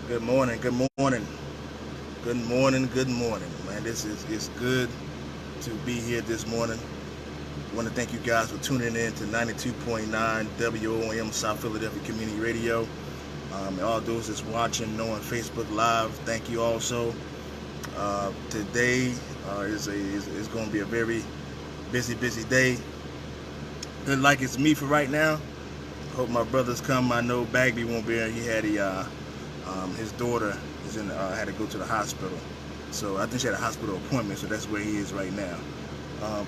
Good morning, good morning, good morning, good morning, man. It's good to be here this morning. I want to thank you guys for tuning in to 92.9 WOM South Philadelphia Community Radio. And all those that's watching, on Facebook Live, thank you also. Today is going to be a very busy day. Look like it's me for right now. Hope my brothers come. I know Bagby won't be here. He had his daughter is had to go to the hospital, so I think she had a hospital appointment. So that's where he is right now.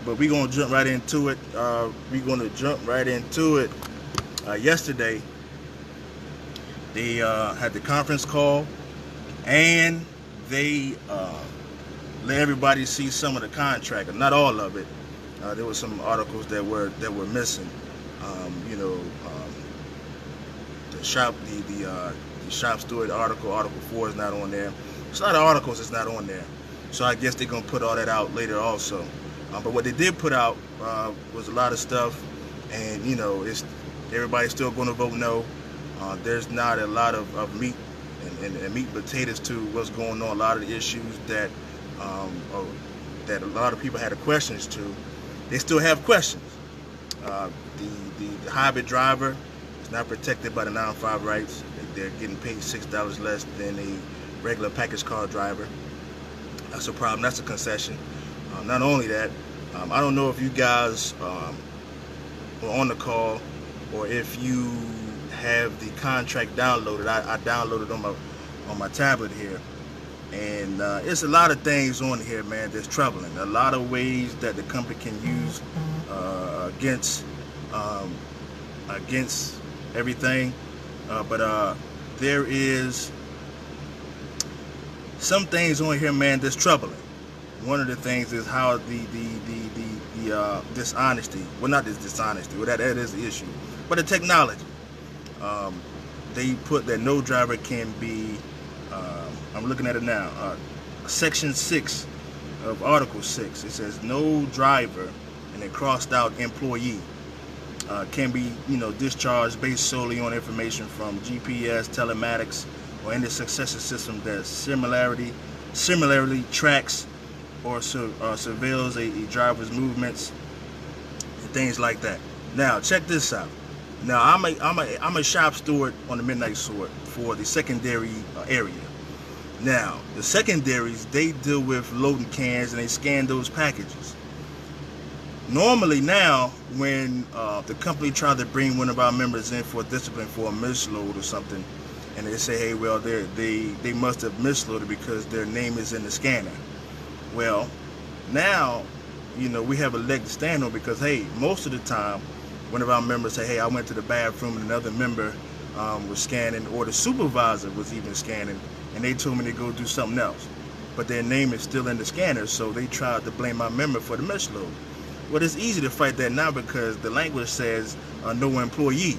But we're gonna jump right into it. Yesterday, they had the conference call, and they let everybody see some of the contract, not all of it. There were some articles that were missing. The shop steward article 4 is not on there. There's a lot of articles that's not on there. So I guess they're gonna put all that out later also. But what they did put out was a lot of stuff, and it's everybody's still going to vote no. There's not a lot of meat and meat and potatoes to what's going on. A lot of the issues that that a lot of people had questions to, they still have questions. The hybrid driver is not protected by the 905 rights. They're getting paid $6 less than a regular package car driver. That's a problem. That's a concession. Not only that, I don't know if you guys were on the call or if you have the contract downloaded. I downloaded on my tablet here, and it's a lot of things on here, man, that's troubling. A lot of ways that the company can use against everything, but there is some things on here, man, that's troubling. One of the things is how the dishonesty, well, not this dishonesty, well, that is the issue, but the technology. They put that no driver can be, I'm looking at it now, section 6 of article 6, it says no driver, and it crossed out employee, can be discharged based solely on information from GPS, telematics, or any successor system that similarly tracks or surveils a driver's movements and things like that. Now check this out. Now I'm a shop steward on the Midnight Sword for the secondary area. Now the secondaries, they deal with loading cans and they scan those packages. Normally now, when the company tried to bring one of our members in for discipline for a misload or something, and they say, hey, well, they must have misloaded because their name is in the scanner. Well, now, we have a leg to stand on because, hey, most of the time, one of our members say, hey, I went to the bathroom and another member was scanning, or the supervisor was even scanning, and they told me to go do something else. But their name is still in the scanner, so they tried to blame my member for the misload. Well, it's easy to fight that now because the language says no employee.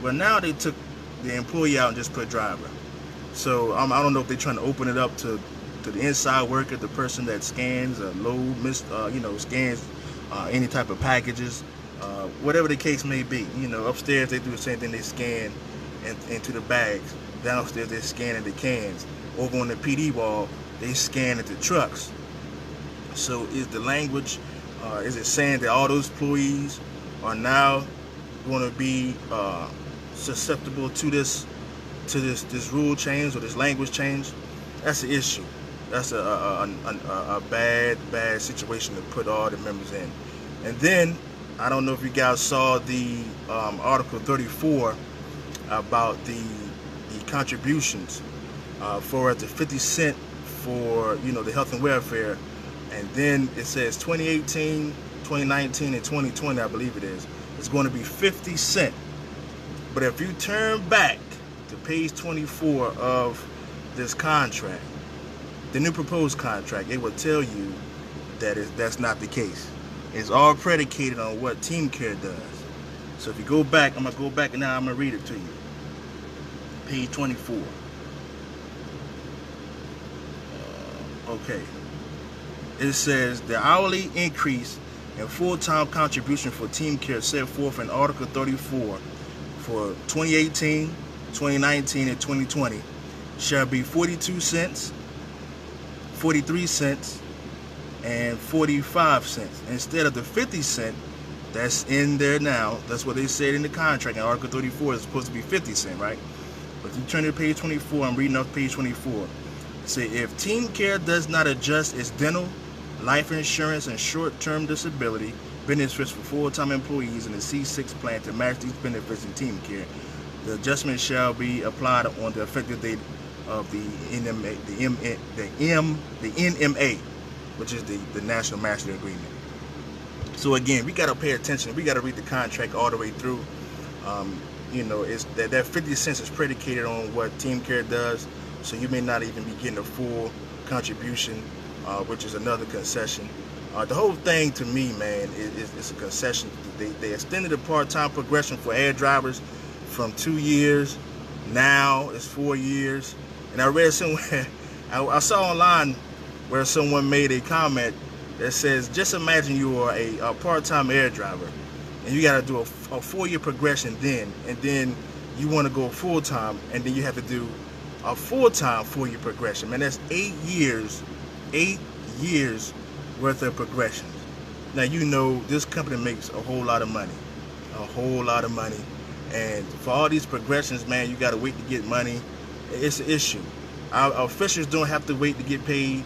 Well, now they took the employee out and just put driver. So I don't know if they're trying to open it up to the inside worker, the person that scans, scans any type of packages, whatever the case may be. Upstairs they do the same thing, they scan into the bags. Downstairs they're scanning the cans. Over on the PD wall, they scan at the trucks. So is the language, is it saying that all those employees are now going to be susceptible to this rule change or this language change? That's an issue. That's a bad situation to put all the members in. And then I don't know if you guys saw the article 34 about the contributions for the 50 cent for the health and welfare, and then it says 2018, 2019, and 2020, I believe it is. It's going to be 50 cent. But if you turn back to page 24 of this contract, the new proposed contract, it will tell you that that's not the case. It's all predicated on what Team Care does. So if you go back, I'm going to go back and now I'm going to read it to you. Page 24. Okay. It says the hourly increase in full-time contribution for Team Care set forth in Article 34 for 2018, 2019, and 2020 shall be 42 cents, 43 cents, and 45 cents instead of the 50 cent that's in there now. That's what they said in the contract. In Article 34 is supposed to be 50 cent, right? But if you turn to page 24, I'm reading off page 24. Say, if Team Care does not adjust its dental, life insurance, and short-term disability benefits for full-time employees in the C6 plan to match these benefits in Team Care, the adjustment shall be applied on the effective date of the NMA, which is the National Master Agreement. So again, we got to pay attention. We got to read the contract all the way through. You know, it's that 50 cents is predicated on what Team Care does, so you may not even be getting a full contribution, which is another concession. The whole thing to me, man, is a concession. They extended the part-time progression for air drivers from 2 years. Now it's 4 years. And I read somewhere, I saw online where someone made a comment that says, just imagine you are a part-time air driver and you got to do a 4-year progression then, and then you want to go full-time, and then you have to do a full-time 4-year progression. Man, that's 8 years worth of progressions. Now, you know, this company makes a whole lot of money, and for all these progressions, man, you got to wait to get money. It's an issue. Our officials don't have to wait to get paid.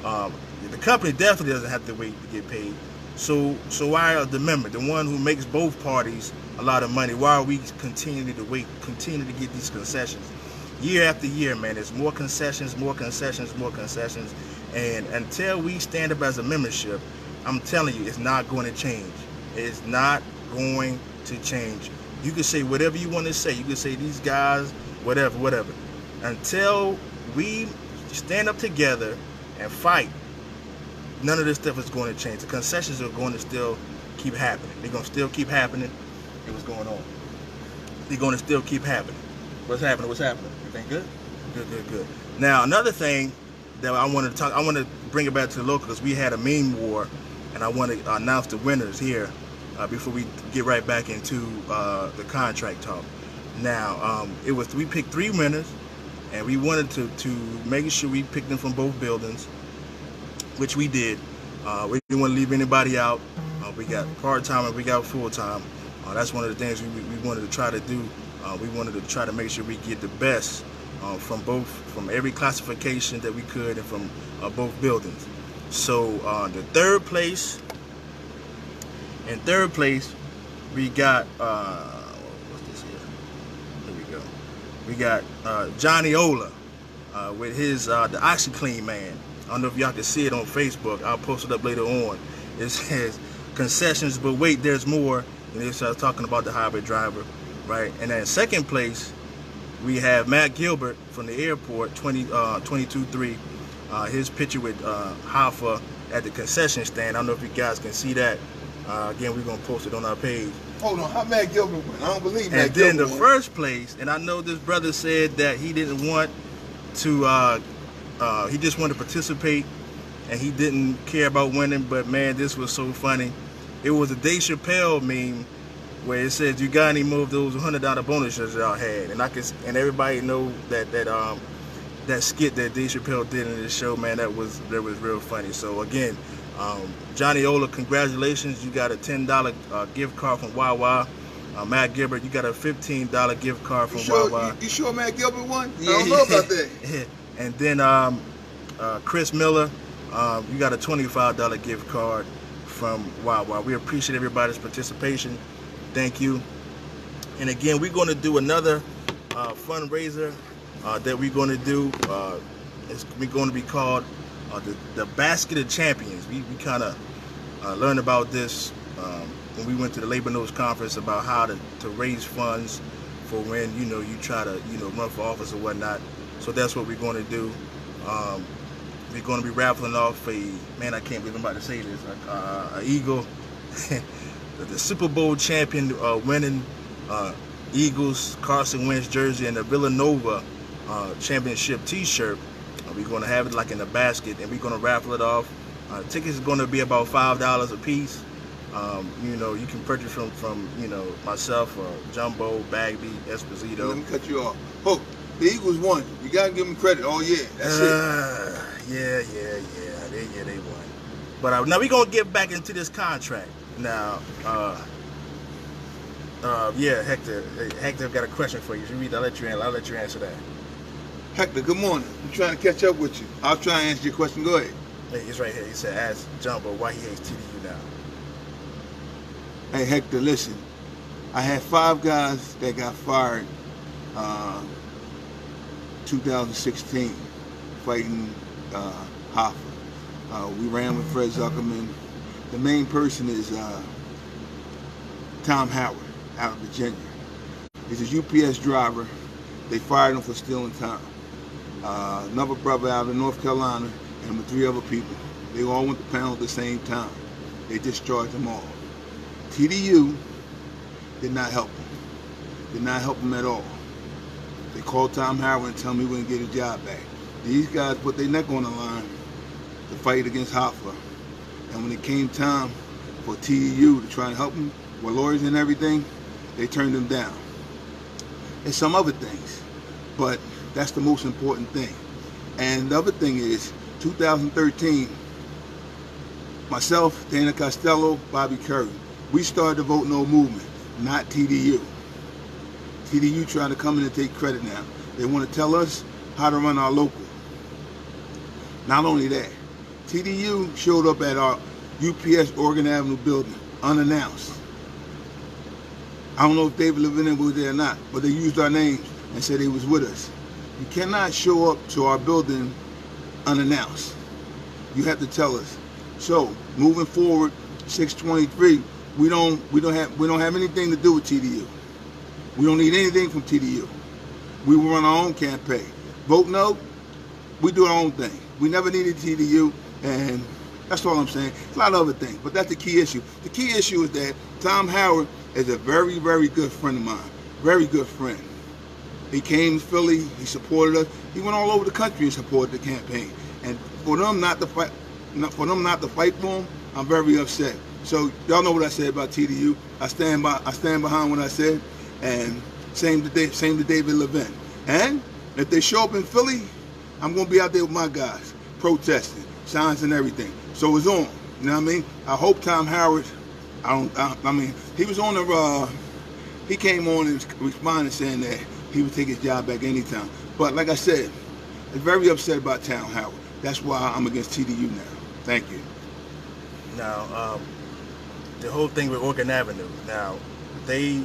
The company definitely doesn't have to wait to get paid. So why are the member, the one who makes both parties a lot of money, why are we continuing to wait, continue to get these concessions? Year after year, man, there's more concessions, and until we stand up as a membership, I'm telling you, it's not going to change. It's not going to change. You can say whatever you want to say. You can say these guys, whatever. Until we stand up together and fight, none of this stuff is going to change. The concessions are going to still keep happening. They're going to still keep happening. Hey, what's going on? They're going to still keep happening. What's happening? Everything good? Good. Now, another thing that I want to bring it back to the local, because we had a meme war, and I want to announce the winners here before we get right back into the contract talk. Now, we picked 3 winners, and we wanted to make sure we picked them from both buildings, which we did. We didn't want to leave anybody out. We got part-time and we got full-time. That's one of the things we wanted to try to do. We wanted to try to make sure we get the best from every classification that we could, and from both buildings. So in third place, we got what's this here? Here we go. We got Johnny Ola with his the OxyClean man. I don't know if y'all can see it on Facebook. I'll post it up later on. It says concessions, but wait, there's more. And they start talking about the hybrid driver, right? And then in second place, we have Matt Gilbert from the airport, 22-3. His picture with Hoffa at the concession stand. I don't know if you guys can see that. Again, we're going to post it on our page. Hold on, how Matt Gilbert went? I don't believe Matt Gilbert. And then the first place, and I know this brother said that he didn't want to, he just wanted to participate, and he didn't care about winning, but man, this was so funny. It was a Dave Chappelle meme where it says, "You got any more of those $100 bonuses y'all had?" And everybody know that skit that Dave Chappelle did in this show, man, that was real funny. So again, Johnny Ola, congratulations, you got a $10 gift card from Wawa. Matt Gilbert, you got a $15 gift card from Wawa. You sure Matt Gilbert won? Yeah. I don't know about that. And then Chris Miller, you got a $25 gift card from Wawa. We appreciate everybody's participation. Thank you. And again, we're going to do another fundraiser that we're going to do. It's going to be called the Basket of Champions. We kind of learned about this when we went to the Labor Notes Conference about how to raise funds for when you try to run for office or whatnot. So that's what we're going to do. We're going to be raffling off I can't believe I'm about to say this, an Eagle, the Super Bowl champion winning Eagles Carson Wentz jersey, and the Villanova championship t-shirt. We're going to have it like in a basket, and we're going to raffle it off. Tickets is going to be about $5 a piece. You know, you can purchase from you know, myself or Jumbo, Bagby, Esposito. Let me cut you off. Hook, the Eagles won. You gotta give them credit. Oh yeah, that's it. Yeah, they won. But now we're gonna get back into this contract. Now, yeah, Hector. Hector got a question for you. You read, I'll let you answer that. Hector, good morning. I'm trying to catch up with you. I'll try and answer your question. Go ahead. Hey, it's right here. He said, ask Jumbo why he hates TDU now. Hey Hector, listen. I had 5 guys that got fired 2016 fighting Hoffa. We ran with Fred Zuckerman. The main person is Tom Howard out of Virginia. He's a UPS driver. They fired him for stealing time. Another brother out of North Carolina and with 3 other people. They all went to panel at the same time. They discharged them all. TDU did not help him. Did not help him at all. They called Tom Howard and told him he wouldn't get his job back. These guys put their neck on the line to fight against Hoffa. And when it came time for TDU to try and help him with lawyers and everything, they turned him down. And some other things. But that's the most important thing. And the other thing is, 2013, myself, Dana Costello, Bobby Curry, we started the Vote No movement, not TDU. TDU trying to come in and take credit now. They want to tell us how to run our local. Not only that, TDU showed up at our UPS Oregon Avenue building, unannounced. I don't know if David Levin was there or not, but they used our names and said he was with us. You cannot show up to our building unannounced. You have to tell us. So, moving forward, 623, we don't have anything to do with TDU. We don't need anything from TDU. We will run our own campaign. Vote no, we do our own thing. We never needed TDU, and that's all I'm saying. It's a lot of other things, but that's the key issue. The key issue is that Tom Howard is a very, very good friend of mine. Very good friend. He came to Philly, he supported us. He went all over the country and supported the campaign. And for them not to fight for him, I'm very upset. So y'all know what I said about TDU. I stand behind what I said. And same to David Levin. And if they show up in Philly, I'm gonna be out there with my guys, protesting, signs and everything. So it's on. You know what I mean? I hope Tom Howard. I mean, he was on the. He came on and responded saying that he would take his job back anytime. But like I said, I'm very upset about Tom Howard. That's why I'm against TDU now. Thank you. Now, the whole thing with Oregon Avenue. Now, they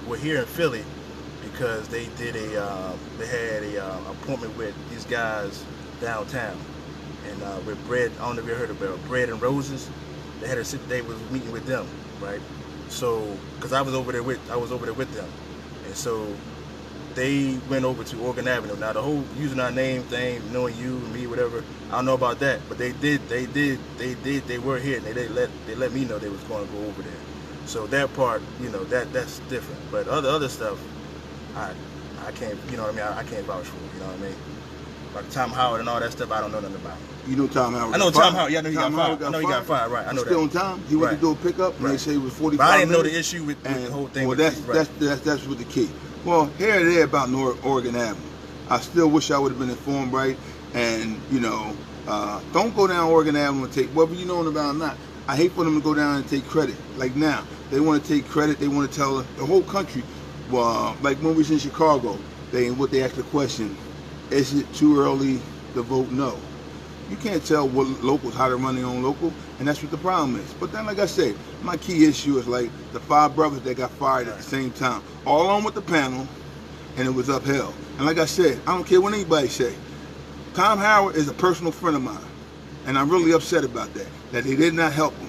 were here in Philly because they did they had a appointment with these guys downtown, and with Bread. I don't know if you heard about Bread and Roses. They was meeting with them, right? So, because I was over there with them, and so they went over to Oregon Avenue. Now the whole using our name thing, knowing you and me, whatever, I don't know about that, but they were here, and they let me know they was going to go over there. So that part, you know, that's different. But other stuff, I can't, you know what I mean? I can't vouch for, you know what I mean? Like Tom Howard and all that stuff, I don't know nothing about. You know Tom Howard. I know Tom Howard. Yeah, I know he got fired. I know he got fired. Right. I know that. Still on time. He went to do a pickup, and they say it was 45 But I didn't know minutes. the issue with the whole thing. Well, that's what the key. Well, here and there about Oregon Avenue. I still wish I would have been informed right. And you know, don't go down Oregon Avenue and take whether you know about or not. I hate for them to go down and take credit. Like now, they want to take credit. They want to tell the whole country. Well, like when we was in Chicago, they asked the question: is it too early to vote no? You can't tell what locals how to run their own local, and that's what the problem is. But then, like I said, my key issue is like the 5 brothers that got fired at the same time, all on with the panel, and it was upheld. And like I said, I don't care what anybody say. Tom Howard is a personal friend of mine, and I'm really upset about that they did not help him.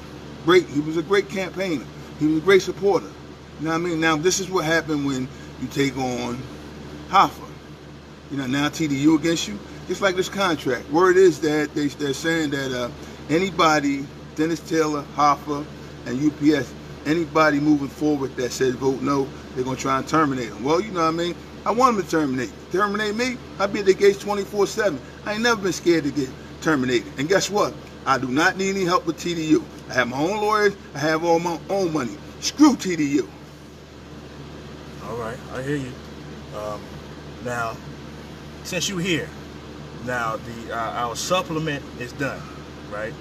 He was a great campaigner. He was a great supporter. You know what I mean? Now, this is what happened when you take on Hoffa. You know, now TDU against you. Just like this contract. Word is that they're saying that anybody, Dennis Taylor, Hoffa, and UPS, anybody moving forward that says vote no, they're going to try and terminate them. Well, you know what I mean? I want them to terminate me. I be at the gates 24/7. I ain't never been scared to get terminated. And guess what? I do not need any help with TDU. I have my own lawyers. I have all my own money. Screw TDU. All right, I hear you. Now, since you're here, now our supplement is done, right?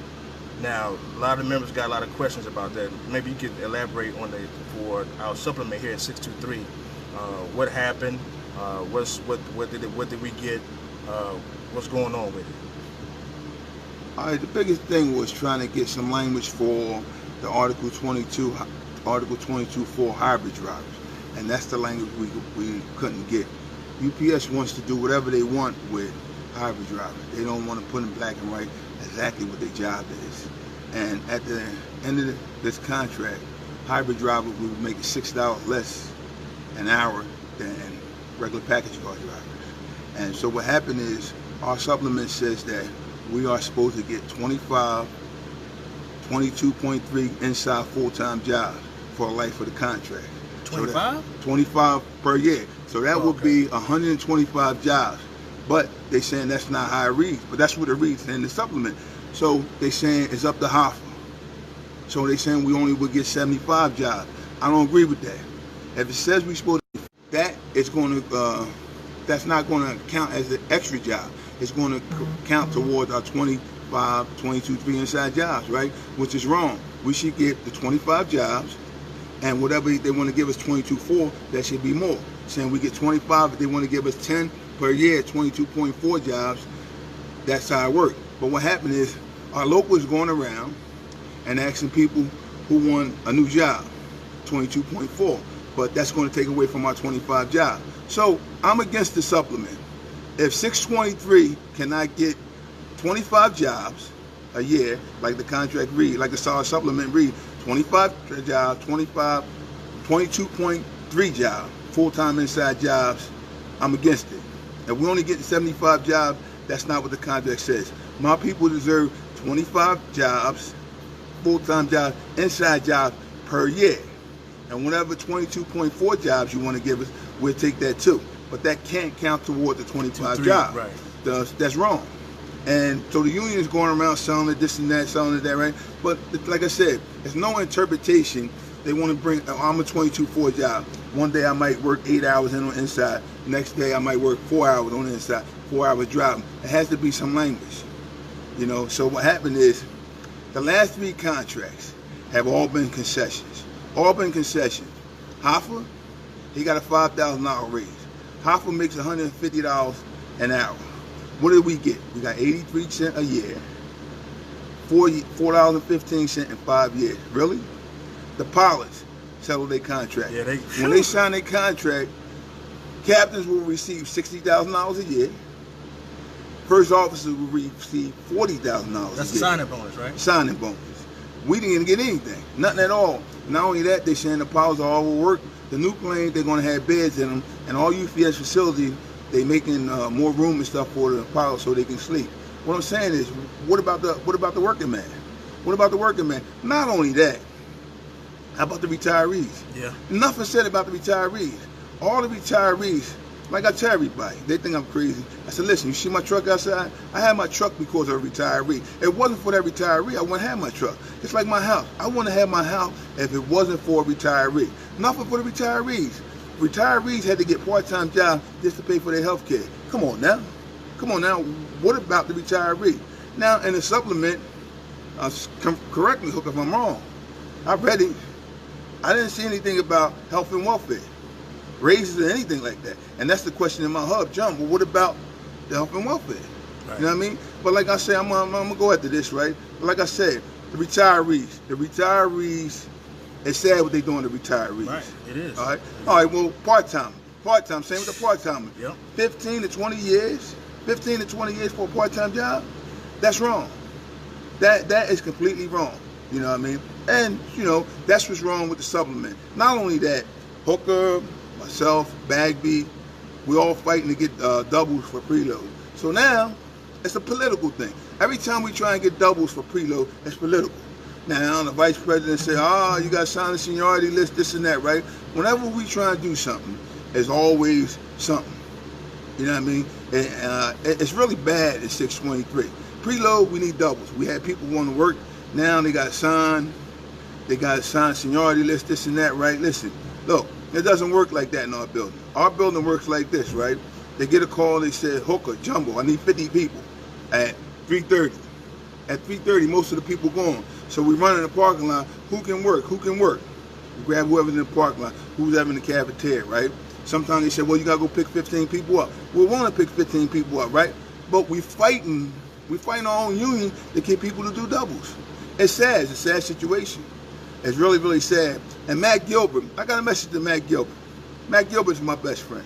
Now, a lot of members got a lot of questions about that. Maybe you could elaborate on for our supplement here at 623. What happened? What did we get? What's going on with it? All right, the biggest thing was trying to get some language for the Article 22 for hybrid drivers, and that's the language we couldn't get. UPS wants to do whatever they want with hybrid drivers. They don't want to put in black and white exactly what their job is. And at the end of this contract, hybrid drivers will make $6 less an hour than regular package car drivers. And so what happened is our supplement says that we are supposed to get 22.3 inside full-time jobs for the life of the contract. 25? 25 per year. So that would be 125 jobs. But they saying that's not how it reads. But that's what it reads in the supplement. So they saying it's up to Hoffa. So they saying we only would get 75 jobs. I don't agree with that. If it says we're supposed to, that is going to, that's not going to count as an extra job. It's going to count towards our 25, 22, 3 inside jobs, right? Which is wrong. We should get the 25 jobs, and whatever they want to give us 22.4, that should be more. Saying we get 25, if they want to give us 10 per year, 22.4 jobs, that's how it works. But what happened is our local is going around and asking people who want a new job, 22.4, but that's going to take away from our 25 jobs. So I'm against the supplement. If 623 cannot get 25 jobs a year, like the contract read, like the SAR supplement read, 25 jobs, 22.3 jobs, full-time inside jobs, I'm against it. If we only get 75 jobs, that's not what the contract says. My people deserve 25 jobs, full-time jobs, inside jobs per year. And whatever 22.4 jobs you want to give us, we'll take that too. But that can't count toward the 25 jobs. Right. That's wrong. And so the union is going around selling it this and that, selling it that, right? But like I said, there's no interpretation. They want to bring, I'm a 22.4 job. One day I might work 8 hours on the inside. Next day I might work 4 hours on the inside, 4 hours driving. It has to be some language, you know? So what happened is the last 3 contracts have all been concessions. All been concessions. Hoffa, he got a $5,000 raise. Hoffa makes $150 an hour. What did we get? We got 83 cents a year, $4.15 in 5 years. Really? The pilots settled their contract. Yeah, when they sign their contract, captains will receive $60,000 a year. First officers will receive $40,000 a year. That's a signing bonus, right? Signing bonus. We didn't get anything, nothing at all. Not only that, they're saying the pilots are overworked. The new planes, they're going to have beds in them, and all UPS facilities, they making more room and stuff for the pilots so they can sleep. What I'm saying is, what about the working man? What about the working man? Not only that, how about the retirees? Yeah. Nothing said about the retirees. All the retirees, like I tell everybody, they think I'm crazy. I said, listen, you see my truck outside? I had my truck because of a retiree. If it wasn't for that retiree, I wouldn't have my truck. It's like my house. I wouldn't have my house if it wasn't for a retiree. Nothing for the retirees. Retirees had to get part-time jobs just to pay for their health care. Come on now. Come on now. What about the retiree? Now, in the supplement, correct me, Hook, if I'm wrong. I read it. I didn't see anything about health and welfare, raises or anything like that. And that's the question in my hub, John. Well, what about the health and welfare? Right. You know what I mean? But like I said, I'm gonna go after this, right? But like I said, the retirees, it's sad what they doing to retirees. Right, it is. All right, well, part-time, same with the part-timer. Yep. 15 to 20 years for a part-time job, that's wrong. That is completely wrong. You know what I mean? And, you know, that's what's wrong with the supplement. Not only that, Hooker, myself, Bagby, we all fighting to get doubles for preload. So now, it's a political thing. Every time we try and get doubles for preload, it's political. Now, the vice president said, you got to sign the seniority list, this and that, right? Whenever we try to do something, there's always something. You know what I mean? It's really bad at 623. Preload, we need doubles. We had people want to work. Now they got signed. They got signed seniority list, this and that, right? Listen, look, it doesn't work like that in our building. Our building works like this, right? They get a call, they say, Hooker, Jumbo, I need 50 people at 3:30. At 3:30, most of the people gone. So we run in the parking lot. Who can work? Who can work? We grab whoever's in the parking lot, who's ever in the cafeteria, right? Sometimes they say, well, you got to go pick 15 people up. We want to pick 15 people up, right? But we fighting our own union to get people to do doubles. It's sad. It's a sad situation. It's really, really sad. And Matt Gilbert, I got a message to Matt Gilbert. Matt Gilbert's my best friend.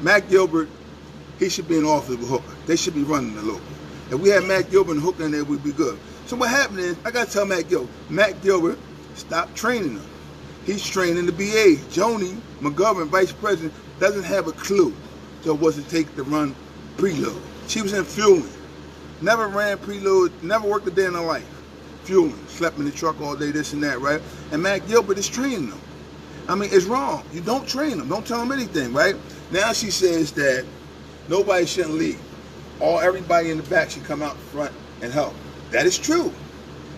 Matt Gilbert, he should be in office with Hooker. They should be running the local. If we had Matt Gilbert and Hooker in there, we'd be good. So what happened is, I got to tell Matt Gilbert, stop training them. He's training the BA. Joni McGovern, vice president, doesn't have a clue to what it takes to run preload. She was in fueling. Never ran preload, never worked a day in her life. Fueling, slept in the truck all day, this and that, right? And Matt Gilbert is training them. I mean, it's wrong. You don't train them. Don't tell them anything, right? Now she says that nobody shouldn't leave. Everybody in the back should come out front and help. That is true.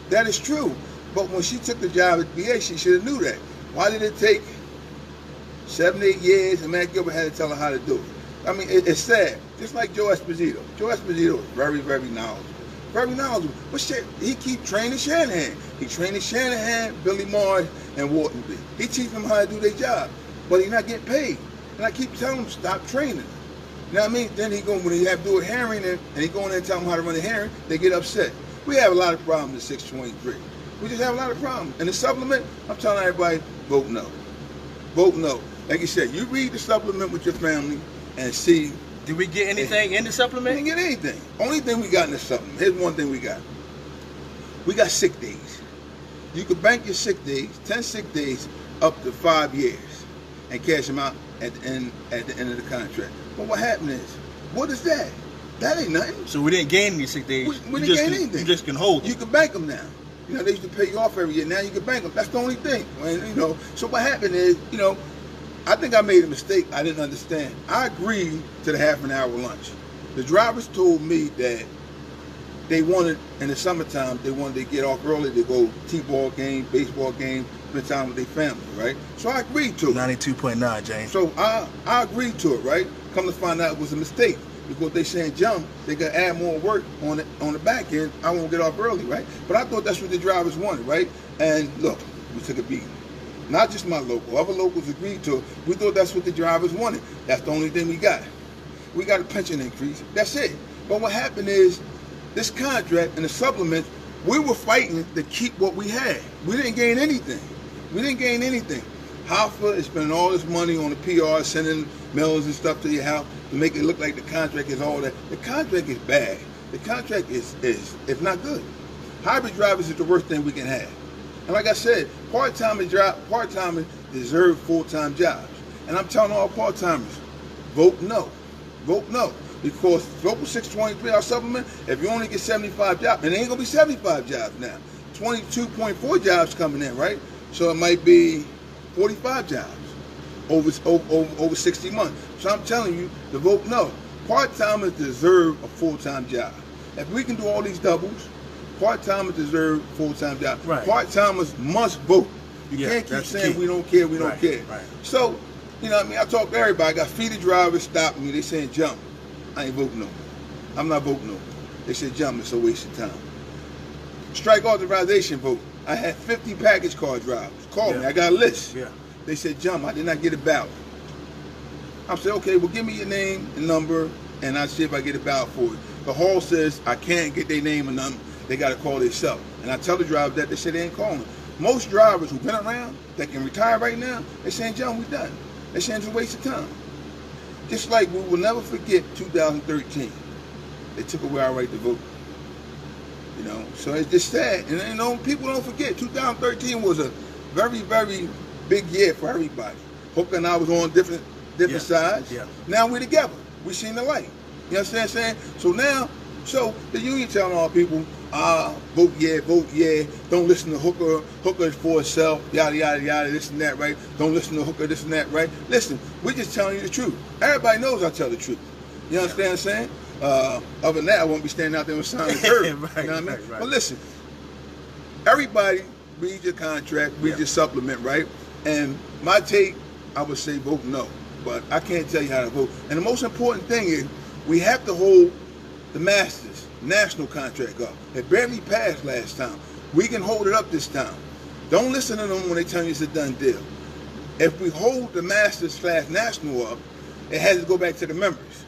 That is true. But when she took the job at BA, she should have knew that. Why did it take 7, 8 years and Matt Gilbert had to tell her how to do it? I mean, it's sad. Just like Joe Esposito. Joe Esposito is very, very knowledgeable. Very knowledgeable. But shit, he keep training Shanahan. He training Shanahan, Billy Mars, and Wharton B. He teach them how to do their job. But he's not getting paid. And I keep telling him, stop training. You know what I mean? Then when he have to do a hearing and he go in there and tell them how to run a hearing, they get upset. We have a lot of problems at 623. We just have a lot of problems. And the supplement, I'm telling everybody, vote no. Vote no. Like you said, you read the supplement with your family and see. Did we get anything in the supplement? We didn't get anything. Only thing we got in the supplement. Here's one thing we got. We got sick days. You can bank your sick days, 10 sick days, up to 5 years, and cash them out at the end of the contract. But what happened is, what is that? That ain't nothing. So we didn't gain any sick days. We didn't gain anything. You just can hold them. You can bank them now. You know, they used to pay you off every year. Now you can bank them. That's the only thing. And, you know, so what happened is, you know, I think I made a mistake I didn't understand. I agreed to the half-an-hour lunch. The drivers told me that they wanted, in the summertime, they wanted to get off early to go t-ball game, baseball game, spend time with their family, right? So I agreed to it. 92.9, James. So I agreed to it, right? Come to find out it was a mistake. Because they saying jump, they got to add more work on the back end. I won't get off early, right? But I thought that's what the drivers wanted, right? And look, we took a beating. Not just my local, other locals agreed to it. We thought that's what the drivers wanted. That's the only thing we got. We got a pension increase. That's it. But what happened is, this contract and the supplements, we were fighting to keep what we had. We didn't gain anything. We didn't gain anything. Hoffa is spending all this money on the PR, sending mails and stuff to your house to make it look like the contract is all that. The contract is bad. The contract is not good. Hybrid drivers is the worst thing we can have. And like I said, part-timers deserve full-time jobs. And I'm telling all part-timers, vote no. Vote no. Because Local 623, our supplement, if you only get 75 jobs, and it ain't going to be 75 jobs now. 22.4 jobs coming in, right? So it might be 45 jobs over 60 months. So I'm telling you to vote no. Part-timers deserve a full-time job. If we can do all these doubles, part-timers deserve full-time jobs. Right. Part-timers must vote. You can't keep saying we don't care, we don't care. Right. So, you know what I mean? I talk to everybody. I got feeder drivers stopping me. They saying jump. I ain't voting no more. I'm not voting no more. They said jump, it's a waste of time. Strike authorization vote. I had 50 package car drivers. Call me. I got a list. Yeah. They said jump. I did not get a ballot. I said, okay, well, give me your name and number, and I'll see if I get a ballot for it. The hall says I can't get their name and number. They got to call themselves. And I tell the drivers that. They say they ain't calling. Most drivers who've been around that can retire right now, they're saying, John, we done. They're saying it's a waste of time. Just like we will never forget 2013. They took away our right to vote. You know, so it's just sad. And you know, people don't forget, 2013 was a very, very big year for everybody. Hooker and I was on different sides. Yeah. Now we're together. We seen the light. You understand what I'm saying? So now, the union telling all people, vote yeah, don't listen to Hooker, Hooker is for itself, yada, yada, yada, this and that, right? Don't listen to Hooker, this and that, right? Listen, we're just telling you the truth. Everybody knows I tell the truth. You understand what I'm saying? Other than that, I won't be standing out there and signing the curve. Right, You know what I mean? right. But listen, everybody read your contract, read your supplement, right? And my take, I would say vote no. But I can't tell you how to vote. And the most important thing is we have to hold the Masters national contract up. It barely passed last time. We can hold it up this time. Don't listen to them when they tell you it's a done deal. If we hold the Masters / national up, it has to go back to the members.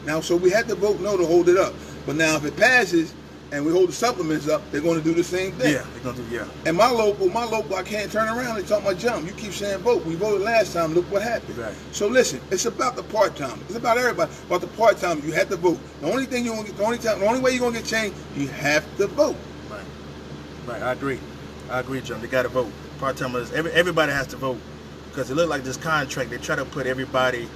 Now, so we had to vote no to hold it up. But now if it passes and we hold the supplements up, they're going to do the same thing. Yeah, they're going to do, And my local, I can't turn around and talk my jump. You keep saying vote. We voted last time. Look what happened. Right. So listen, it's about the part-time. It's about everybody. About the part-time, you have to vote. The only thing you want to get, the only way you're going to get changed, you have to vote. Right. Right. I agree, Jim. They got to vote. Part-timers, everybody has to vote, because it looked like this contract, they try to put everybody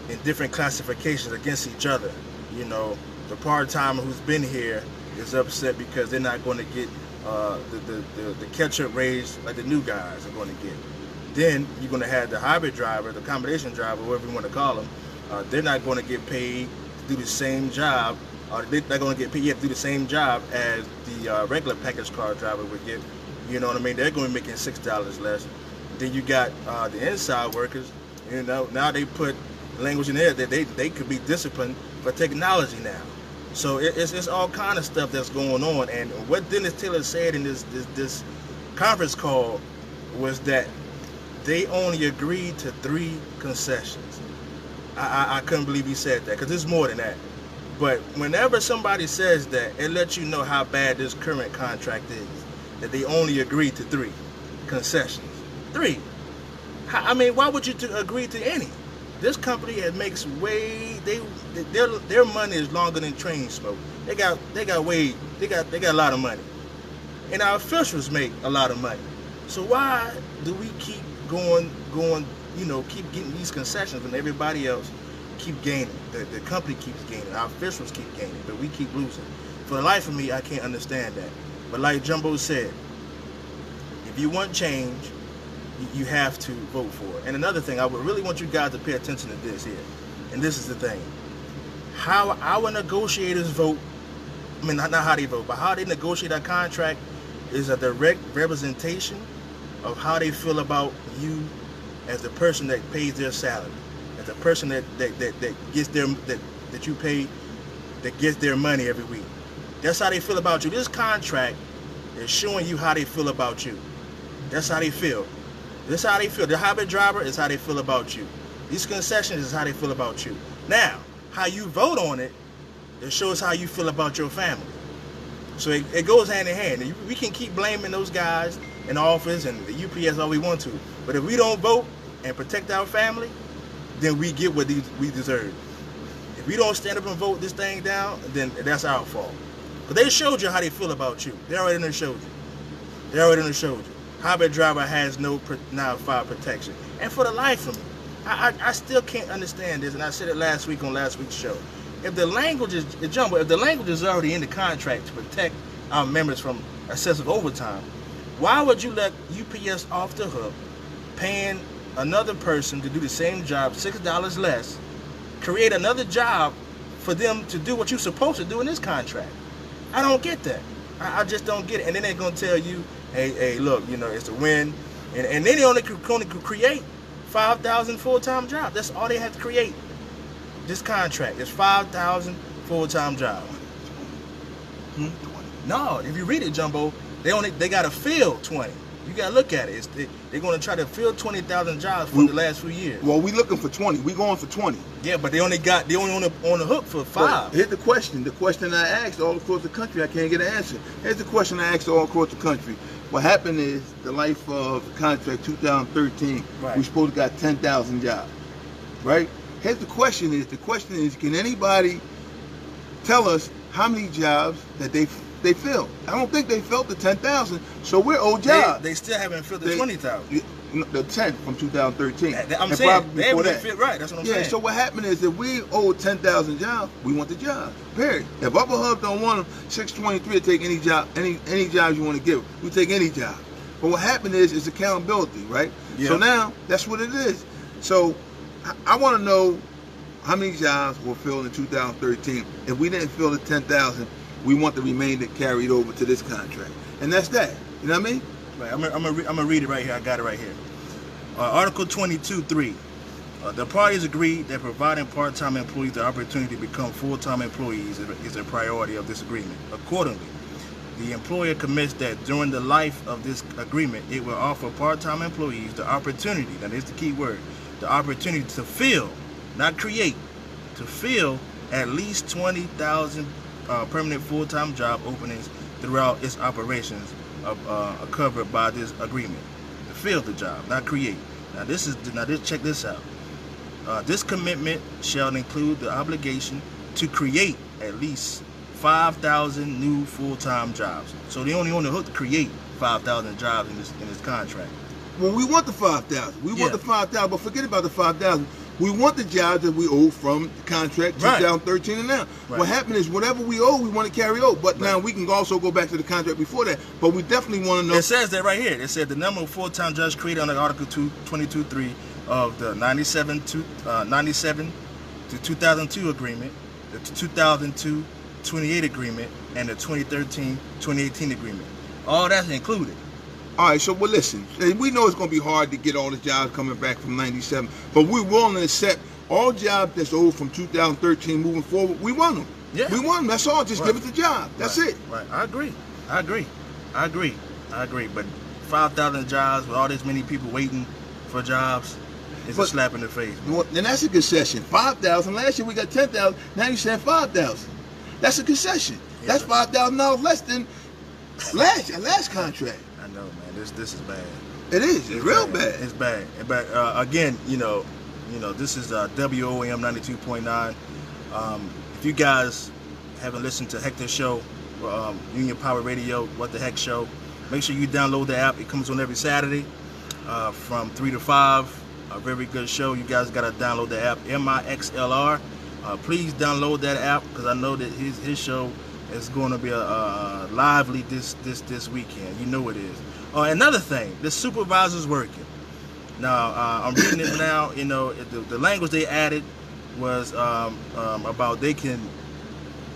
in different classifications against each other. You know, the part-timer who's been here is upset because they're not going to get the catch-up raise like the new guys are going to get. Then you're going to have the hybrid driver, the combination driver, whatever you want to call them. They're not going to get paid to do the same job. They're not going to get paid to do the same job as the regular package car driver would get. You know what I mean? They're going to be making $6 less. Then you got the inside workers. You know, now they put language in there that they could be disciplined for technology now. So it's all kind of stuff that's going on. And what Dennis Taylor said in this conference call was that they only agreed to 3 concessions. I couldn't believe he said that, because it's more than that. But whenever somebody says that, it lets you know how bad this current contract is, that they only agreed to 3 concessions. 3. I mean, why would you agree to any? This company makes way, their money is longer than train smoke. They got a lot of money, and our officials make a lot of money. So why do we keep going? You know, keep getting these concessions when everybody else keep gaining? The company keeps gaining, our officials keep gaining, but we keep losing. For the life of me, I can't understand that. But like Jumbo said, if you want change, you have to vote for it. And another thing, I would really want you guys to pay attention to this here. And this is the thing. How our negotiators vote, I mean, not how they vote, but how they negotiate a contract is a direct representation of how they feel about you as the person that pays their salary, as the person that gets their, that you pay, that gets their money every week. That's how they feel about you. This contract is showing you how they feel about you. That's how they feel. This is how they feel. The hybrid driver is how they feel about you. These concessions is how they feel about you. Now, how you vote on it, it shows how you feel about your family. So it goes hand in hand. We can keep blaming those guys in office and the UPS all we want to, but if we don't vote and protect our family, then we get what we deserve. If we don't stand up and vote this thing down, then that's our fault. But they showed you how they feel about you. They already done showed you. Hybrid driver has no now fire protection. And for the life of me, I still can't understand this, and I said it last week on last week's show. If the language is Jumbo, if the language is already in the contract to protect our members from excessive overtime, why would you let UPS off the hook, paying another person to do the same job, $6 less, create another job for them to do what you're supposed to do in this contract? I don't get that. I just don't get it. And then they're going to tell you, hey, look, you know, it's a win. And then they only create 5,000 full-time jobs. That's all they have to create. This contract is 5,000 full-time jobs. No, if you read it, Jumbo, they got to fill 20. You got to look at it. They're going to try to fill 20,000 jobs for the last few years. Well, we looking for 20. We going for 20. Yeah, but they only on the hook for 5. But here's the question. The question I asked all across the country, I can't get an answer. Here's the question I asked all across the country. What happened is the life of the contract 2013, right. We supposed to got 10,000 jobs, right? Here's the question is, can anybody tell us how many jobs that they filled? I don't think they filled the 10,000, so we're owed jobs. They still haven't filled the 20,000. The 10 from 2013. I'm saying they haven't fit right. That's what I'm saying. Yeah. So what happened is, if we owe 10,000 jobs, we want the job. Period. If Upper Hub don't want them, 623 will take any job, any jobs you want to give. We take any job. But what happened is, it's accountability, right? Yeah. So now that's what it is. So I want to know how many jobs were filled in 2013? If we didn't fill the 10,000, we want the remainder carried over to this contract. And that's that. You know what I mean? Right. I'm gonna read it right here. I got it right here. Article 22.3. The parties agreed that providing part-time employees the opportunity to become full-time employees is a priority of this agreement. Accordingly, the employer commits that during the life of this agreement, it will offer part-time employees the opportunity, that is the key word, the opportunity to fill, not create, to fill at least 20,000 permanent full-time job openings throughout its operations covered by this agreement. To fill the job, not create. Now check this out. This commitment shall include the obligation to create at least 5,000 new full-time jobs. So they only on the hook to create 5,000 jobs in this contract. Well, we want the 5,000. We want the 5,000, but forget about the 5,000. We want the jobs that we owe from the contract 2013 and now. Right. What happened is whatever we owe, we want to carry over. But now we can also go back to the contract before that. But we definitely want to know. It says that right here. It said the number of full-time jobs created under Article 22.3 of the 97 to 2002 agreement, the 2002-28 agreement, and the 2013-2018 agreement. All that's included. All right, so well, listen, we know it's going to be hard to get all the jobs coming back from 97, but we're willing to accept all jobs that's owed from 2013 moving forward. We want them. Yeah. We want them. That's all. Just give us the job. That's it. Right. I agree. But 5,000 jobs with all this many people waiting for jobs is a slap in the face. And that's a concession. 5,000. Last year we got 10,000. Now you're saying 5,000. That's a concession. Yeah. That's $5,000 less than last contract. I know, man. This is bad. It is. It's real bad. It's bad. But again, this is WOAM 92.9. If you guys haven't listened to Hector's show, Union Power Radio, What the Heck show, make sure you download the app. It comes on every Saturday from 3 to 5. A very good show. You guys got to download the app, MIXLR. Please download that app because I know that his show is going to be a lively this weekend. You know it is. Another thing, the supervisor's working. Now, I'm reading it now. The language they added was about they can,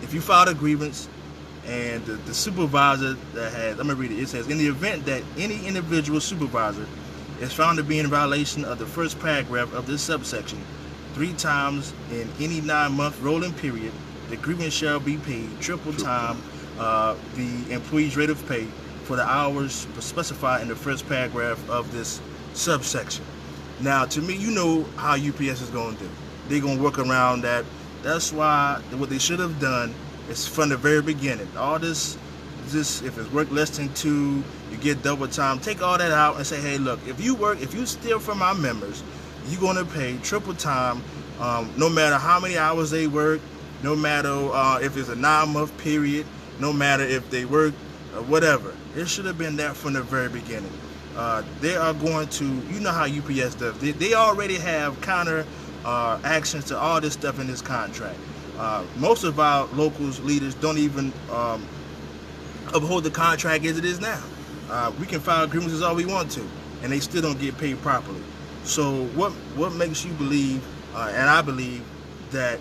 if you filed a grievance and the supervisor that has, I'm going to read it. It says, in the event that any individual supervisor is found to be in violation of the first paragraph of this subsection 3 times in any 9-month rolling period, the grievance shall be paid triple time the employee's rate of pay for the hours specified in the first paragraph of this subsection. Now, to me, you know how UPS is going to do. They're going to work around that. That's why what they should have done is from the very beginning. All this, if it's work less than 2, you get double time. Take all that out and say, hey, look, if you steal from our members, you're going to pay triple time, no matter how many hours they work, no matter if it's a 9-month period, no matter if they work whatever. It should have been that from the very beginning. They are going to, you know how UPS does. They already have counter actions to all this stuff in this contract. Most of our locals leaders don't even uphold the contract as it is now. We can file grievances all we want to, and they still don't get paid properly. So what makes you believe, and I believe, that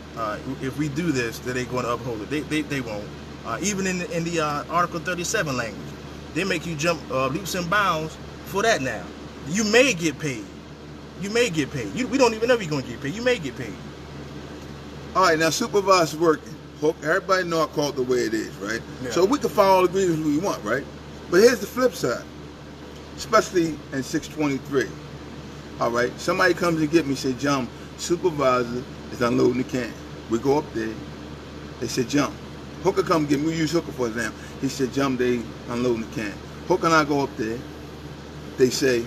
if we do this, that they're going to uphold it? They won't. Even in the Article 37 language, they make you jump leaps and bounds for that now. You may get paid. You may get paid. We don't even know if you're going to get paid. You may get paid. All right, now supervisor's working. Everybody know I call it the way it is, right? Yeah. So we can file all the grievances we want, right? But here's the flip side, especially in 623. All right, somebody comes and get me, say, John, supervisor is unloading the can. We go up there. They say, jump. Hooker come get me. We use Hooker for example. He said, jump, they unloading the can. Hooker and I go up there. They say,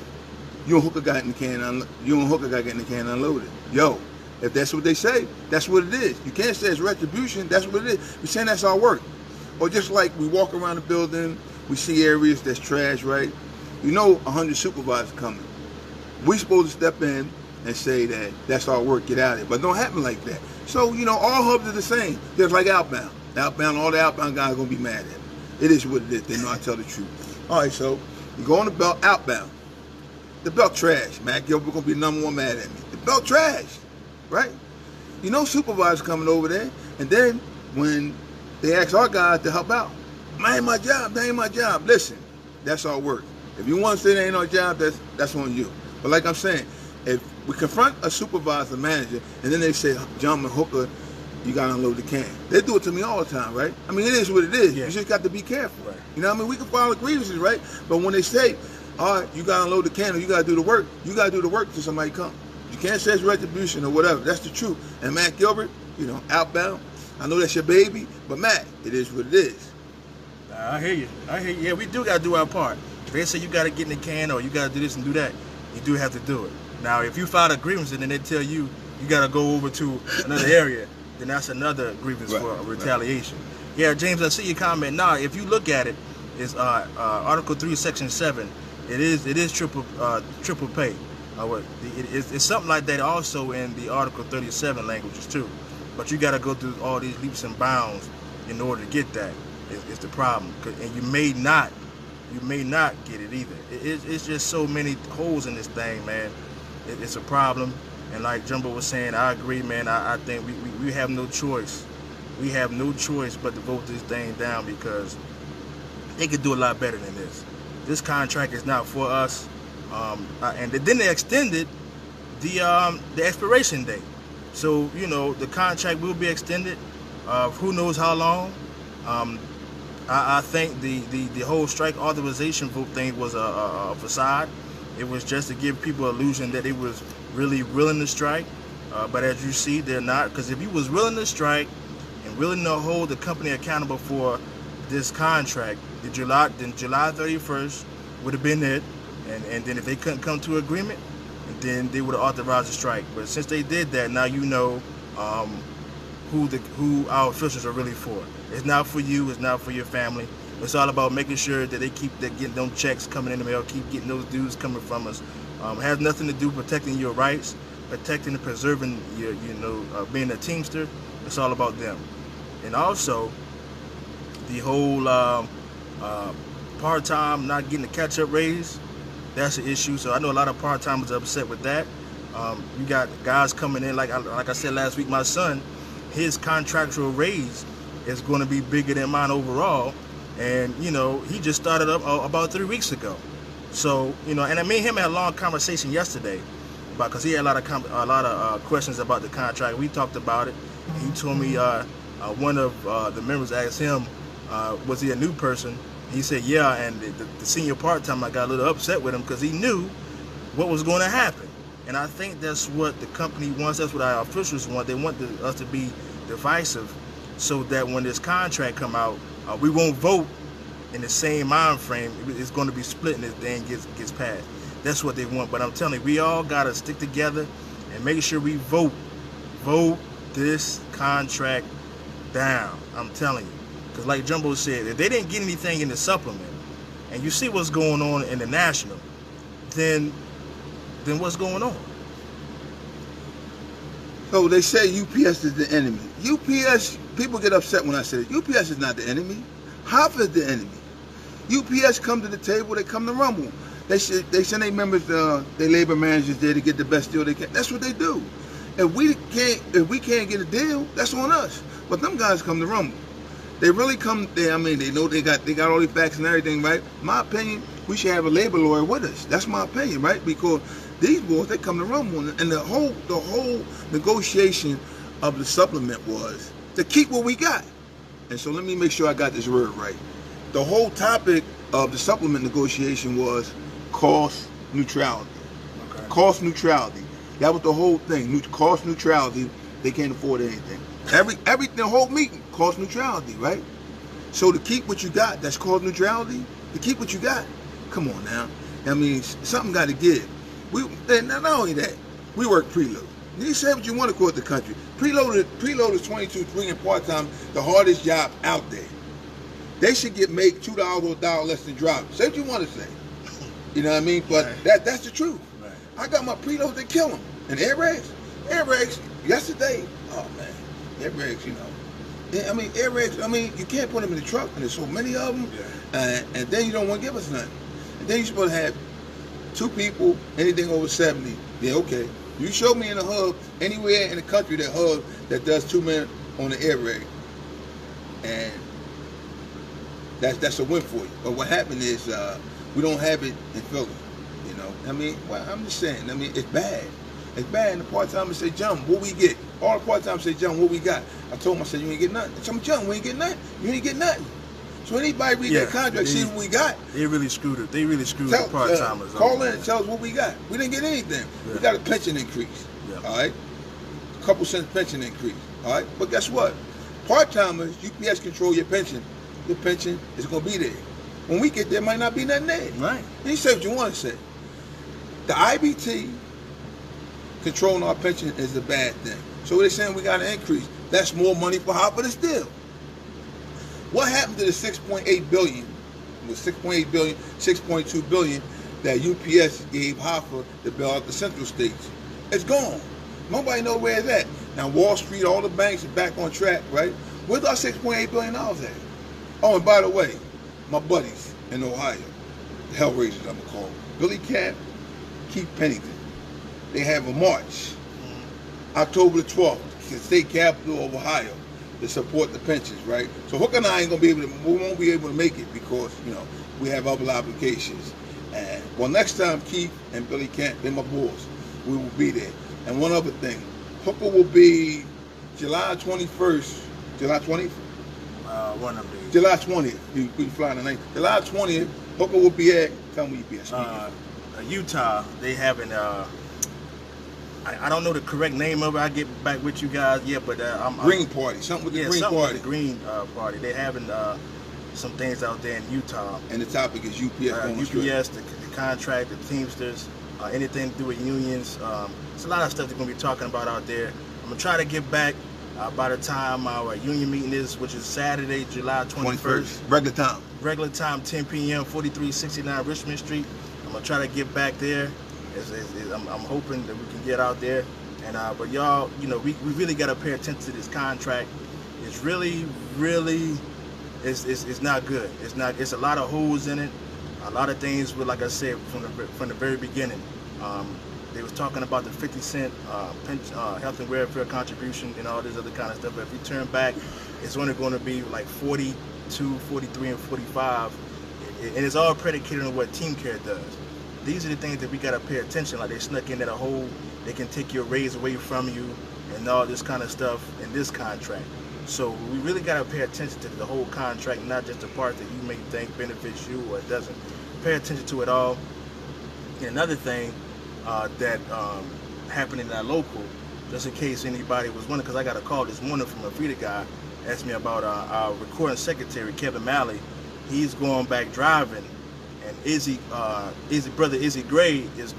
you and Hooker got in the can. You and Hooker got in the can unloaded. Yo, if that's what they say, that's what it is. You can't say it's retribution. That's what it is. We're saying that's our work. Or just like we walk around the building, we see areas that's trash, right? You know 100 supervisors coming. We supposed to step in and say that that's our work, get out of it. But it don't happen like that. So, all hubs are the same. Just like outbound. Outbound, all the outbound guys are going to be mad at me. It is what it is. They know I tell the truth. All right, so you go on the belt, outbound. The belt trash. Matt Gilbert going to be the #1 mad at me. The belt trash, right? You know supervisors coming over there, and then when they ask our guys to help out, that ain't my job, that ain't my job. Listen, that's our work. If you want to say that ain't our job, that's on you. But like I'm saying, if we confront a supervisor, manager, and then they say, gentleman Hooker, you got to unload the can. They do it to me all the time, right? I mean, it is what it is. Yeah. You just got to be careful. Right. You know what I mean? We can file grievances, right? But when they say, all right, you got to unload the can or you got to do the work, you got to do the work till somebody comes. You can't say it's retribution or whatever. That's the truth. And Matt Gilbert, you know, outbound, I know that's your baby, but Matt, it is what it is. I hear you. Yeah, we do got to do our part. If they say you got to get in the can or you got to do this and do that, you do have to do it. Now, if you file a grievance and then they tell you you got to go over to another area, then that's another grievance for retaliation. Right. Yeah, James, I see your comment. Now, if you look at it, it's Article 3, Section 7. It is triple pay. It's something like that also in the Article 37 languages too. But you got to go through all these leaps and bounds in order to get that. It's the problem, and you may not get it either. It's just so many holes in this thing, man. It's a problem. And like Jumbo was saying, I agree, man. I think we have no choice. We have no choice but to vote this thing down because they could do a lot better than this. This contract is not for us. And then they extended the expiration date. So, you know, the contract will be extended. Who knows how long. I think the whole strike authorization vote thing was a facade. It was just to give people an illusion that they was really willing to strike. But as you see, they're not. Because if you was willing to strike and willing to hold the company accountable for this contract, then July 31st would have been it. And then if they couldn't come to agreement, then they would have authorized the strike. But since they did that, now you know who our officials are really for. It's not for you. It's not for your family. It's all about making sure that they keep getting those checks coming in the mail, keep getting those dues coming from us. It has nothing to do with protecting your rights, protecting and preserving your, being a teamster. It's all about them. And also, the whole part-time not getting the catch-up raise, that's an issue. So I know a lot of part-timers are upset with that. You got guys coming in, like I said last week, my son, his contractual raise is going to be bigger than mine overall. And, he just started up about 3 weeks ago. So, and me and him had a long conversation yesterday because he had a lot of questions about the contract. We talked about it. He told me one of the members asked him, was he a new person? He said, yeah, and the senior part-time, I got a little upset with him because he knew what was going to happen. And I think that's what the company wants. That's what our officials want. They want us to be divisive so that when this contract come out, we won't vote in the same mind frame. It's going to be split and this thing gets passed. That's what they want. But I'm telling you, we all got to stick together and make sure we vote this contract down. I'm telling you. Because like Jumbo said, if they didn't get anything in the supplement, and you see what's going on in the national, then what's going on? So they say UPS is the enemy. UPS, people get upset when I say it. UPS is not the enemy. Hoffa is the enemy. UPS come to the table, they come to rumble. They send their members, their labor managers there to get the best deal they can. That's what they do. If we can't get a deal, that's on us. But them guys come to rumble. They really come there. I mean, they know they got all the facts and everything, right? My opinion, we should have a labor lawyer with us. That's my opinion, right? Because these boys, they come to rumble, and the whole negotiation of the supplement was to keep what we got. And so let me make sure I got this word right. The whole topic of the supplement negotiation was cost neutrality. Okay. Cost neutrality. That was the whole thing. Cost neutrality. They can't afford anything. Everything, the whole meeting, cost neutrality, right? So to keep what you got, that's cost neutrality. To keep what you got, come on now. I mean, something got to give. Not only that, we work preload. You say what you want to quote the country. Preload is 22, and part-time, the hardest job out there. They should make $2 or $1 less than drivers. Say what you want to say. You know what I mean? But right. That's the truth. Right. I got my preloads that kill them. And air rags, yesterday, oh man. Air rags, air rags, you can't put them in the truck, and there's so many of them, and then you don't want to give us nothing. And then you're supposed to have 2 people, anything over 70, yeah, okay, You show me in a hub anywhere in the country that does 2 men on the air rig, and that's a win for you. But what happened is we don't have it in Philly. You know, I mean, well, I'm just saying. I mean, it's bad. It's bad. And the part-timers say, "John, what we get?" All the part-timers say, "John, what we got?" I told him, I said, "You ain't get nothing." I said, "John, we ain't get nothing. You ain't get nothing." So anybody read that contract, see what we got. They really screwed it. They really screwed the part-timers. Call in and tell us what we got. We didn't get anything. Yeah. We got a pension increase. Yeah. All right, a couple cents pension increase. All right, but guess what? Part-timers, UPS control your pension. Your pension is going to be there. When we get there, might not be nothing there. Right. And you say what you want to say. The IBT controlling our pension is a bad thing. So they're saying we got an increase. That's more money for Hopper to steal. What happened to the $6.8 billion? It was $6.8 billion, $6.2 billion that UPS gave Hopper to bail out the central states. It's gone. Nobody knows where it's at. Now Wall Street, all the banks are back on track, right? Where's our $6.8 billion at? Oh, and by the way, my buddies in Ohio, the Hellraisers I'm gonna call them, Billy Camp, Keith Pennington. They have a march, October the 12th, to the state capital of Ohio, to support the pensions, right? So Hook and I ain't gonna be able to, we won't be able to make it because, you know, we have other obligations. And well, next time Keith and Billy Camp, they're my boys, we will be there. And one other thing, Hooker will be July 21st, July 20th? One of these. July 20th. We flying tonight. July 20th, Hooker will be at, tell me you be at Utah. They having, I don't know the correct name of it. I'll get back with you guys. Yeah, but Green Party. Something with the Green Party. With the Green Party. They're having some things out there in Utah. And the topic is UPS. UPS, the contract, the teamsters, anything to do with unions. It's a lot of stuff they're going to be talking about out there. I'm going to try to get back by the time our union meeting is, which is Saturday, July 21st. Regular time. Regular time, 10 p.m., 4369 Richmond Street. I'm going to try to get back there. I'm hoping that we can get out there. And but y'all, you know, we really got to pay attention to this contract. It's really, it's not good. It's a lot of holes in it. A lot of things, but like I said, from the very beginning, they was talking about the 50-cent health and welfare contribution and all this other kind of stuff. But if you turn back, it's only going to be like 42, 43, and 45, and it's all predicated on what Team Care does. These are the things that we got to pay attention. Like they snuck in that a whole, they can take your raise away from you and all this kind of stuff in this contract. So we really got to pay attention to the whole contract, not just the part that you may think benefits you or it doesn't. Pay attention to it all. And another thing that happened in our local, just in case anybody was wondering, because I got a call this morning from a Frida guy, asked me about our recording secretary, Kevin Malley. He's going back driving, and brother Izzy Gray is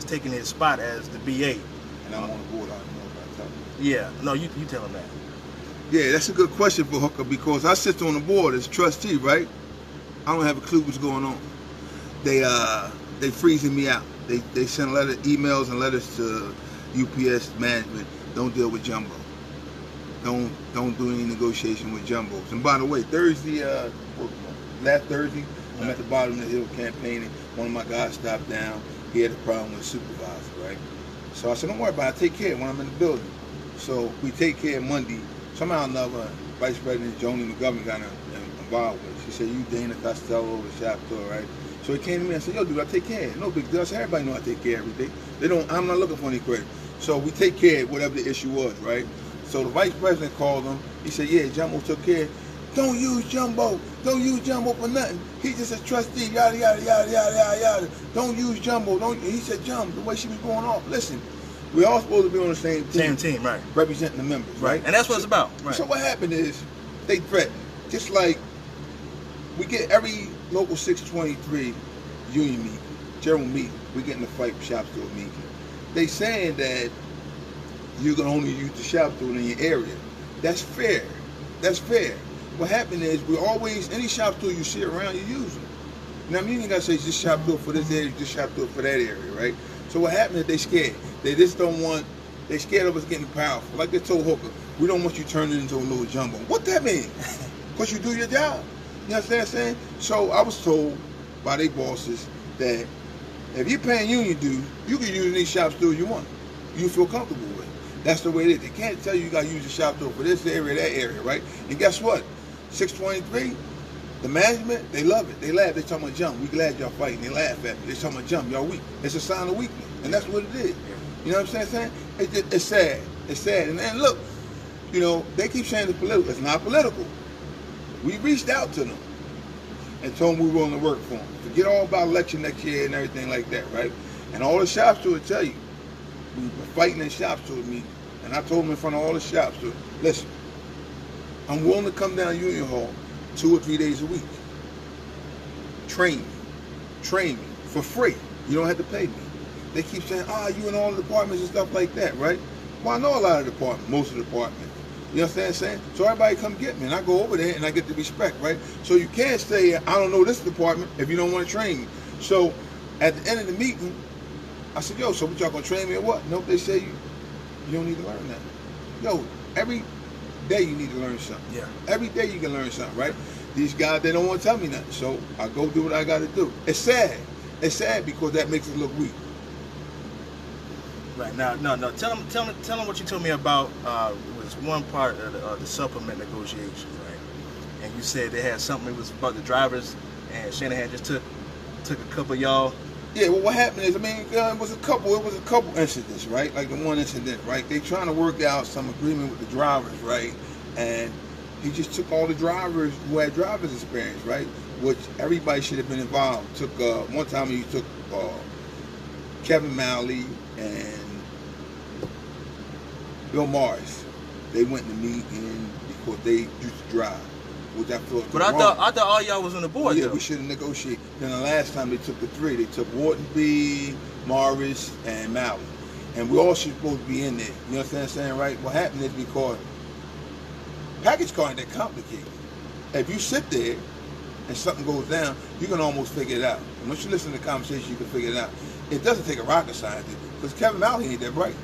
taking his spot as the BA. And I'm on the board. I don't know about that. Yeah, no, you tell him that. Yeah, that's a good question for Hooker because I sit on the board as trustee, right? I don't have a clue what's going on. They freezing me out. They send emails and letters to UPS management. Don't deal with jumbo. Don't do any negotiation with jumbos. And by the way, last Thursday, I'm at the bottom of the hill campaigning. One of my guys stopped down. He had a problem with the supervisor, right? So I said, don't worry about it. I take care when I'm in the building. So we take care Monday. Somehow or another, Vice President Joni McGovern got involved with it. She said, you Dana Costello, the shop door, right? So he came to me and said, yo, dude, I take care. No big deal. I said, everybody know I take care of everything. I'm not looking for any credit. So we take care of whatever the issue was, right? So the Vice President called him. He said, yeah, Jumbo took care. Don't use Jumbo. Don't use Jumbo for nothing. He's just a trustee, yada, yada, yada, yada, yada, yada. Don't use Jumbo. He said, Jumbo, the way she was going off. Listen, we're all supposed to be on the same team. Same team, right. Representing the members, right? And that's what it's about. Right. So what happened is they threatened. Just like we get every local 623 union meeting, general meeting, we get in a fight with shop store meeting. They saying that you can only use the shop store in your area. That's fair. That's fair. What happened is we always, any shop store you see around, you use them. Now, I mean, you ain't got to say this shop door for this area, this shop door for that area, right? So what happened is they scared. They just don't want, they scared of us getting powerful. Like they told Hooker, we don't want you turning into a little jumbo. What that mean? Because you do your job. You understand what I'm saying? So I was told by their bosses that if you're paying union dues, you can use any shop store you want. you feel comfortable with. That's the way it is. They can't tell you got to use the shop door for this area, that area, right? And guess what? 623, the management, they love it. They laugh. They talking about jump. We glad y'all fighting. They laugh at me. They talking about jump. Y'all weak. It's a sign of weakness, and that's what it is. You know what I'm saying? It's sad. It's sad. And look, you know, they keep saying it's political. It's not political. We reached out to them and told them we were willing to work for them. Forget all about election next year and everything like that, right? And all the shops will tell you, we were fighting in shops to me. And I told them in front of all the shops, listen, I'm willing to come down to Union Hall 2 or 3 days a week. Train me for free. You don't have to pay me. They keep saying, you in all the departments and stuff like that, right? Well, I know a lot of departments, most of the departments. You understand what I'm saying? So everybody come get me, and I go over there and I get the respect, right? So you can't say, I don't know this department if you don't want to train me. So at the end of the meeting, I said, yo, so what, y'all gonna train me or what? Nope, they say you don't need to learn that. Yo, every day you need to learn something. Yeah. Every day you can learn something, right? These guys, they don't want to tell me nothing, so I go do what I got to do. It's sad. It's sad because that makes us look weak. Right. Now, no. Tell them what you told me about was one part of the supplement negotiations, right? And you said they had something. It was about the drivers, and Shanahan just took a couple of y'all. Yeah. Well, what happened is, it was a couple incidents, right? Like the one incident, right? They trying to work out some agreement with the drivers, right? And he just took all the drivers who had driver's experience, right? Which everybody should have been involved. Took one time he took Kevin Malley and Bill Morris. They went to meet in because they used to drive, which I thought. But I thought all y'all was on the board. Yeah, though. we should have negotiated. Then the last time they took the 3. They took Wharton B, Morris, and Malley, and we all should supposed to be in there. You understand what I'm saying, right? What happened is because package car ain't that complicated. If you sit there and something goes down, you can almost figure it out. And once you listen to the conversation, you can figure it out. It doesn't take a rocket scientist, because Kevin Malley ain't that bright.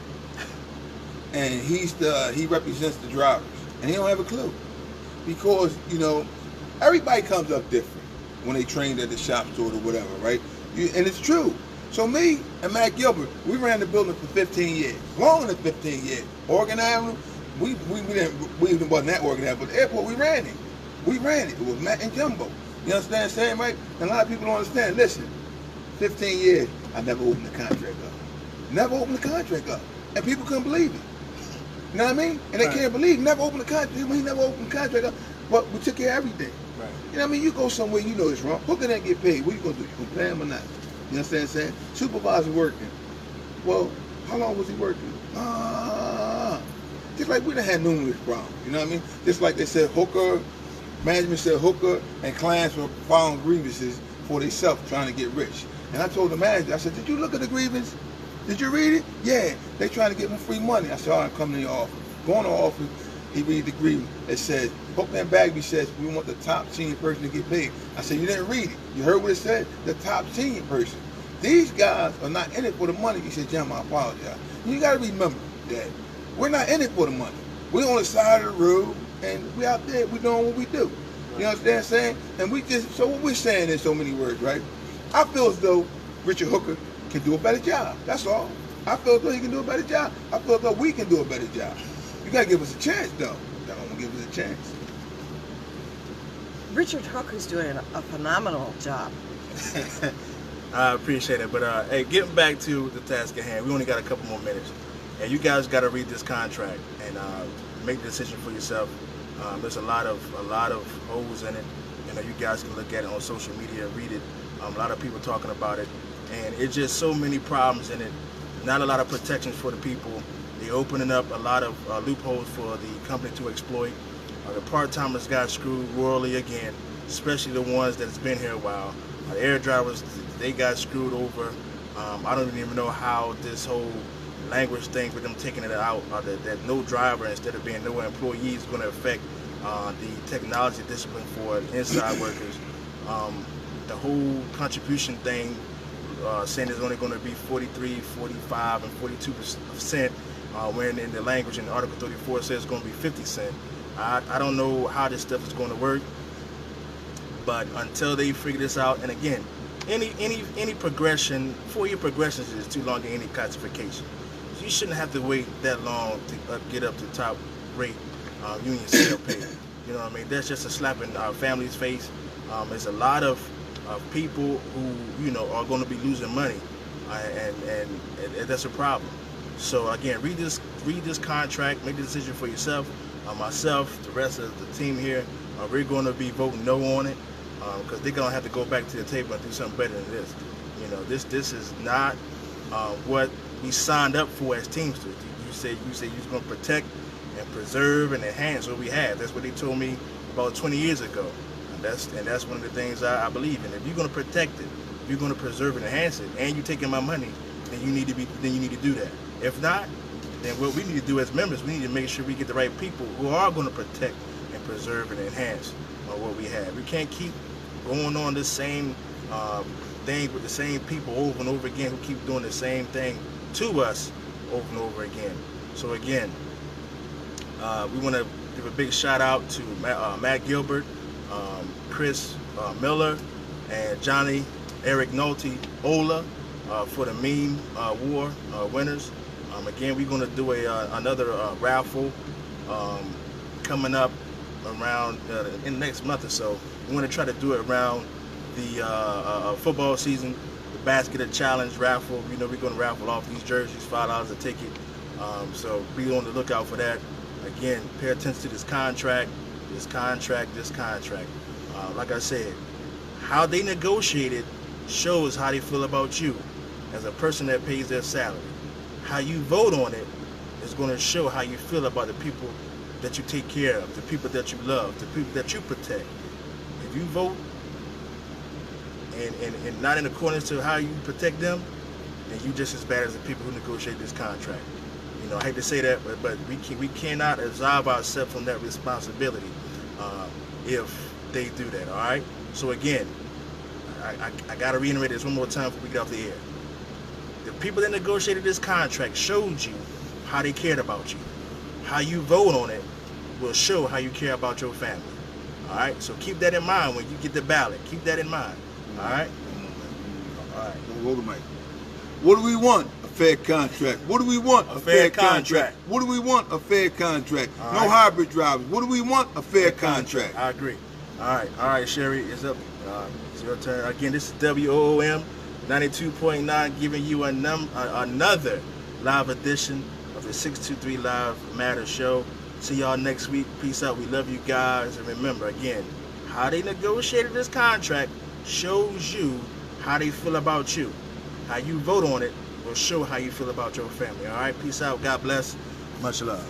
And he represents the drivers. And he don't have a clue. Because, you know, everybody comes up different when they trained at the shop store or whatever, right? And it's true. So me and Matt Gilbert, we ran the building for 15 years. Longer than 15 years. Oregon Avenue, we wasn't that organized, but the airport, we ran it. We ran it. It was Matt and Jumbo. You understand what I'm saying, right? And a lot of people don't understand. Listen, 15 years, I never opened the contract up. Never opened the contract up. And people couldn't believe it. You know what I mean? And they can't believe, never opened the contract. He never opened the contract up. But we took care of everything. Right. You know what I mean? You go somewhere, you know it's wrong. Hooker didn't get paid. What you going to do? You going to pay him or not? You understand what I'm saying? Supervisor working. Well, how long was he working? Just like we done had numerous problems. You know what I mean? Just like they said Hooker, management said Hooker and clients were filing grievances for themselves trying to get rich. And I told the manager, I said, did you look at the grievance? Did you read it? Yeah, they trying to get me free money. I said, all right, come to the office. Go in the office, he read the grievance. It says, Hooker and Bagby says, we want the top senior person to get paid. I said, you didn't read it. You heard what it said? The top senior person. These guys are not in it for the money. He said, Jim, I apologize. You got to remember that we're not in it for the money. We're on the side of the road, and we out there, we're doing what we do. You know what I'm saying? And so what we're saying in so many words, right? I feel as though Richard Hooker can do a better job. That's all. I feel as though he can do a better job. I feel as though we can do a better job. You got to give us a chance, though. Y'all don't want to give us a chance. Richard Hooker's doing a phenomenal job. I appreciate it. But hey, getting back to the task at hand, we only got a couple more minutes. And you guys got to read this contract and make the decision for yourself. There's a lot of holes in it. You know, you guys can look at it on social media, read it. A lot of people talking about it, and it's just so many problems in it. Not a lot of protections for the people. They're opening up a lot of loopholes for the company to exploit. The part-timers got screwed royally again, especially the ones that's been here a while. The air drivers, they got screwed over. I don't even know how this whole language thing with them taking it out, that no driver instead of being no employee is going to affect the technology discipline for inside workers. The whole contribution thing, saying it's only going to be 43, 45, and 42%, when in the language in Article 34 says it's going to be 50 cents. I don't know how this stuff is going to work, but until they figure this out, and again, any progression, 4-year progressions is too long in any classification. So you shouldn't have to wait that long to get up to top rate union scale pay. You know what I mean? That's just a slap in our family's face. There's a lot of people who, you know, are going to be losing money, and that's a problem. So again, read this contract, make the decision for yourself. Myself, the rest of the team here, we're going to be voting no on it, because they're going to have to go back to the table and do something better than this. You know, this is not what we signed up for as teamsters. You say you're going to protect and preserve and enhance what we have. That's what they told me about 20 years ago. And that's one of the things I believe in. If you're going to protect it, if you're going to preserve and enhance it, and you're taking my money, then you need to do that. If not, then what we need to do as members, we need to make sure we get the right people who are going to protect and preserve and enhance what we have. We can't keep going on this same thing with the same people over and over again who keep doing the same thing to us over and over again. So again, we want to give a big shout out to Matt Gilbert, Chris Miller, and Johnny Eric Nolte Ola for the meme war winners. Again, we're going to do another raffle coming up around in the next month or so. We want to try to do it around the football season, the basket of challenge raffle. You know, we're going to raffle off these jerseys, $5 a ticket. So be on the lookout for that. Again, pay attention to this contract. Like I said, how they negotiated shows how they feel about you as a person that pays their salary. How you vote on it is going to show how you feel about the people that you take care of, the people that you love, the people that you protect. If you vote and not in accordance to how you protect them, then you just as bad as the people who negotiate this contract. You know, I hate to say that, but we cannot absolve ourselves from that responsibility if they do that. All right. So again, I got to reiterate this one more time before we get off the air. The people that negotiated this contract showed you how they cared about you. How you vote on it will show how you care about your family. All right. So keep that in mind when you get the ballot. Keep that in mind. All right. All right. Don't roll the mic. What do we want? A fair contract. What do we want? A fair contract. What do we want? A fair contract. All no right. hybrid drivers. What do we want? A fair contract. I agree. All right, Sherry, it's up. It's your turn. Again, this is WOOM 92.9 giving you another live edition of the 623 Live Matter Show. See y'all next week. Peace out. We love you guys. And remember, again, how they negotiated this contract shows you how they feel about you. How you vote on it will show how you feel about your family. All right, peace out. God bless. Much love.